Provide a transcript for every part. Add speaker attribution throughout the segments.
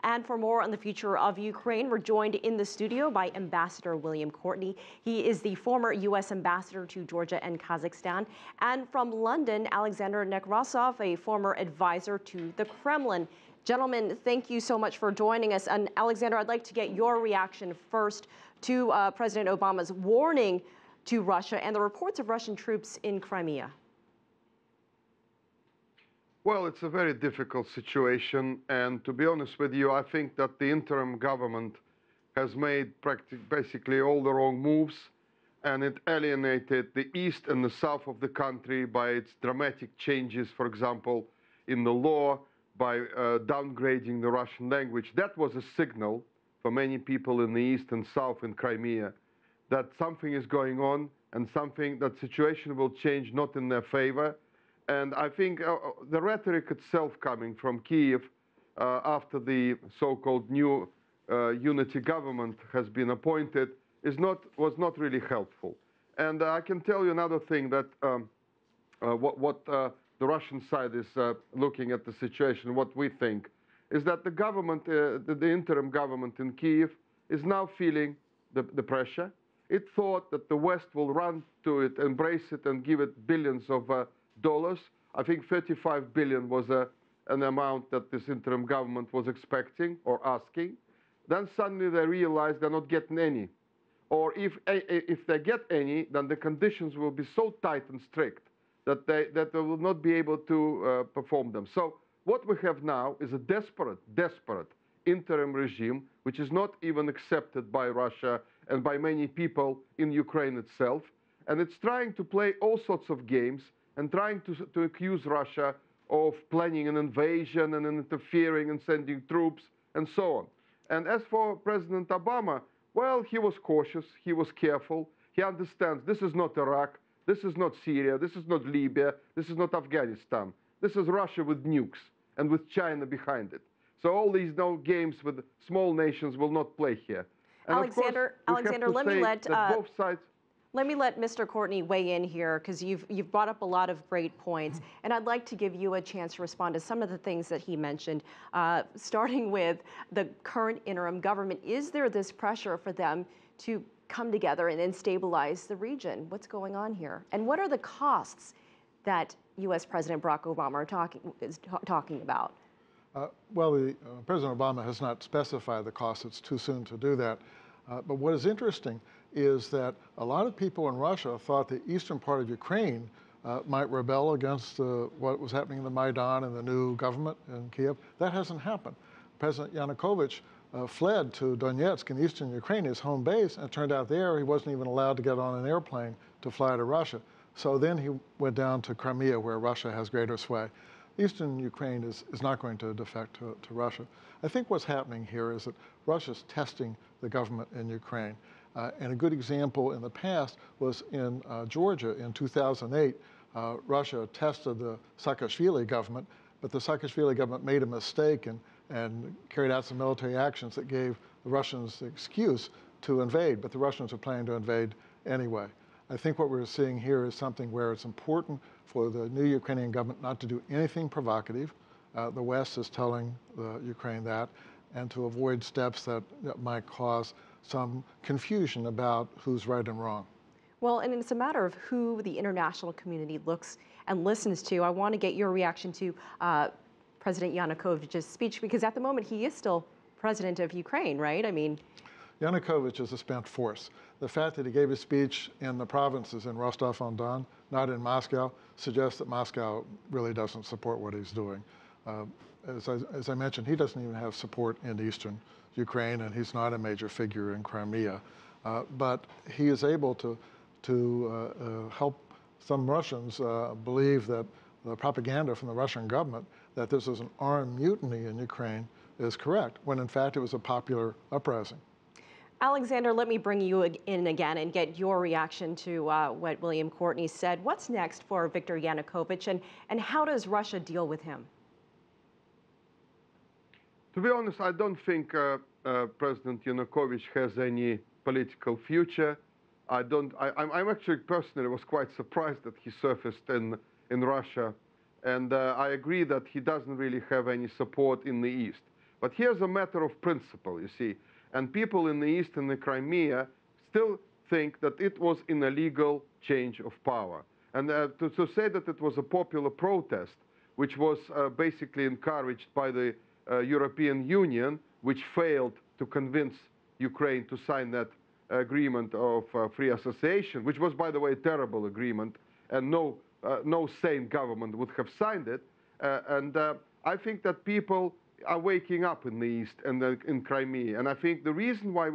Speaker 1: And for more on the future of Ukraine, we're joined in the studio by Ambassador William Courtney. He is the former U.S. ambassador to Georgia and Kazakhstan. And from London, Alexander Nekrassov, a former advisor to the Kremlin. Gentlemen, thank you so much for joining us. And Alexander, I'd like to get your reaction first to President Obama's warning to Russia and the reports of Russian troops in Crimea.
Speaker 2: Well, it's a very difficult situation, and to be honest with you, I think that the interim government has made basically all the wrong moves, and it alienated the east and the south of the country by its dramatic changes, for example, in the law, by downgrading the Russian language. That was a signal for many people in the east and south in Crimea that something is going on and that situation will change not in their favor. And I think the rhetoric itself coming from Kyiv after the so-called new unity government has been appointed was not really helpful. And I can tell you another thing, that the Russian side is looking at the situation, what we think, is that the government, the interim government in Kyiv is now feeling the pressure. It thought that the West will run to it, embrace it, and give it billions of dollars. I think 35 billion was an amount that this interim government was expecting or asking. Then suddenly they realized they're not getting any. Or if they get any, then the conditions will be so tight and strict that they will not be able to perform them. So what we have now is a desperate interim regime, which is not even accepted by Russia and by many people in Ukraine itself. And it's trying to play all sorts of games and trying to accuse Russia of planning an invasion and interfering and sending troops and so on. And as for President Obama, well, he was cautious, he was careful. He understands this is not Iraq, this is not Syria, this is not Libya, this is not Afghanistan. This is Russia with nukes and with China behind it. So all these games with small nations will not play here. And
Speaker 1: Alexander, let me let Mr. Courtney weigh in here, because you've brought up a lot of great points, and I'd like to give you a chance to respond to some of the things that he mentioned, starting with the current interim government. Is there this pressure for them to come together and stabilize the region? What's going on here? And what are the costs that U.S. President Barack Obama is talking about?
Speaker 3: President Obama has not specified the costs. It's too soon to do that. But what is interesting is that a lot of people in Russia thought the eastern part of Ukraine might rebel against what was happening in the Maidan and the new government in Kiev. That hasn't happened. President Yanukovych fled to Donetsk in eastern Ukraine, his home base, and it turned out there he wasn't even allowed to get on an airplane to fly to Russia. So then he went down to Crimea, where Russia has greater sway. Eastern Ukraine is not going to defect to Russia. I think what's happening here is that Russia's testing the government in Ukraine. And a good example in the past was in Georgia in 2008. Russia tested the Saakashvili government, but the Saakashvili government made a mistake and carried out some military actions that gave the Russians the excuse to invade, but the Russians are planning to invade anyway. I think what we're seeing here is something where it's important for the new Ukrainian government not to do anything provocative. The West is telling Ukraine that, and to avoid steps that might cause some confusion about who's right and wrong.
Speaker 1: Well, and it's a matter of who the international community looks and listens to. I want to get your reaction to President Yanukovych's speech, because at the moment he is still president of Ukraine, right? I mean,
Speaker 3: Yanukovych is a spent force. The fact that he gave a speech in the provinces in Rostov-on-Don, not in Moscow, suggests that Moscow really doesn't support what he's doing. As I mentioned, he doesn't even have support in eastern Ukraine, and he's not a major figure in Crimea. But he is able to help some Russians believe that the propaganda from the Russian government that this is an armed mutiny in Ukraine is correct, when in fact it was a popular uprising.
Speaker 1: Alexander, let me bring you in again and get your reaction to what William Courtney said. What's next for Viktor Yanukovych, and how does Russia deal with him?
Speaker 2: To be honest, I don't think President Yanukovych has any political future. I'm actually personally was quite surprised that he surfaced in Russia. And I agree that he doesn't really have any support in the East. But here's a matter of principle, you see. And people in the East and the Crimea still think that it was an illegal change of power. And to say that it was a popular protest, which was basically encouraged by the European Union, which failed to convince Ukraine to sign that agreement of free association, which was, by the way, a terrible agreement, and no sane government would have signed it. I think that people are waking up in the East and in Crimea. And I think the reason why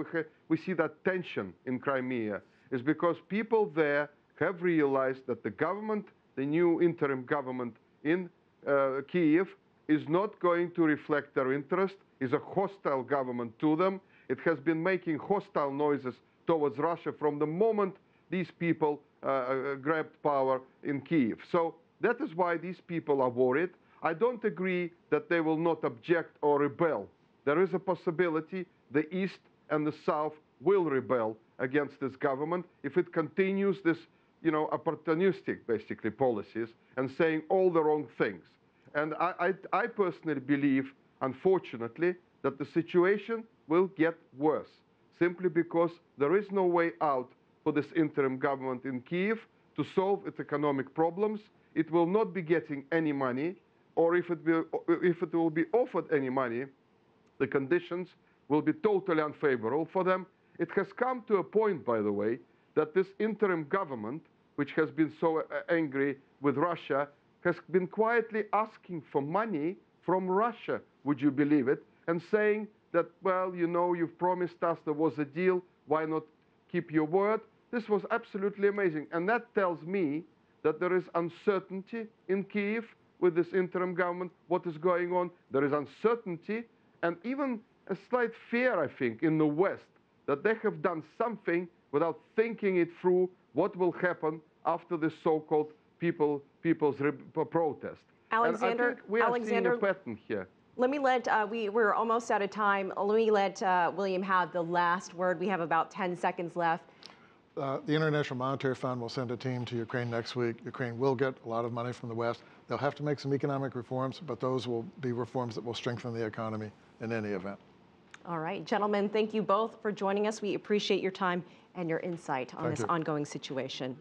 Speaker 2: we see that tension in Crimea is because people there have realized that the government, the new interim government in Kyiv, is not going to reflect their interest, is a hostile government to them. It has been making hostile noises towards Russia from the moment these people grabbed power in Kyiv. So that is why these people are worried. I don't agree that they will not object or rebel. There is a possibility the East and the South will rebel against this government if it continues this, opportunistic, basically, policies and saying all the wrong things. And I personally believe, unfortunately, that the situation will get worse, simply because there is no way out for this interim government in Kyiv to solve its economic problems. It will not be getting any money, or if it will be offered any money, the conditions will be totally unfavorable for them. It has come to a point, by the way, that this interim government, which has been so angry with Russia, has been quietly asking for money from Russia, would you believe it, and saying that, well, you've promised us there was a deal, why not keep your word? This was absolutely amazing. And that tells me that there is uncertainty in Kyiv with this interim government, what is going on. There is uncertainty and even a slight fear, I think, in the West, that they have done something without thinking it through what will happen after this so-called people's protest.
Speaker 1: Alexander,
Speaker 2: and I think we are seeing a pattern here.
Speaker 1: Let me let, we're almost out of time. Let me let William have the last word. We have about 10 seconds left.
Speaker 3: The International Monetary Fund will send a team to Ukraine next week. Ukraine will get a lot of money from the West. They'll have to make some economic reforms, but those will be reforms that will strengthen the economy in any event. All
Speaker 1: right, gentlemen, thank you both for joining us. We appreciate your time and your insight on this ongoing situation.